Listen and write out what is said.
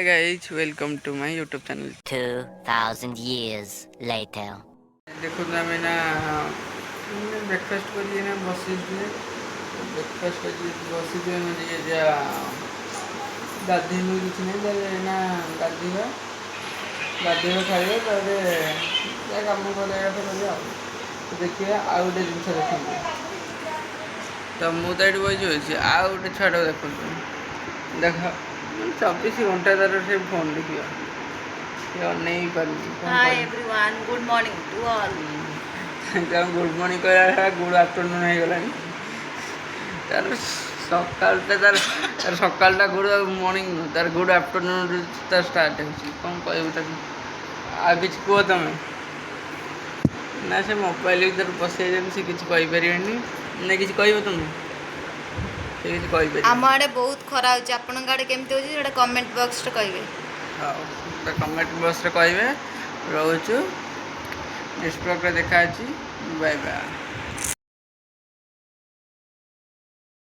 guys, welcome to my YouTube channel. 2000 years later. देखो ना मैं ना ब्रेकफास्ट करी ना बसी दिए ब्रेकफास्ट करी बसी दिए मुझे ये जा गाधी में कुछ नहीं दे ना गाधी में खाइए तारे क्या काम करेगा तो करिए तो देखिए आ गोटे जिनस देखिए तो मुझे ये बजी आ गोटे छुआ देखो देख 24 घंटा तार से फोन देखिए नहीं Hi everyone, good morning to all. Good morning कह गुड आफ्टरनून हो गला तार सकालटा तार तार सकालटा गुड मॉर्निंग तार गुड आफ्टरनून तार स्टार्ट कौन कह आ कि कह तुम ना से मोबाइल भर बसई से किसी कहीपर ना कि कह तुम से किसी कहीपर आम आड़े बहुत खरा होची आपन आड़े केमती होची सेटा कमेंट बॉक्स रे कहबे हाँ कमेंट बॉक्स रे कहबे रोचु नेक्स्ट ब्लॉग रे देखा बाय बाय।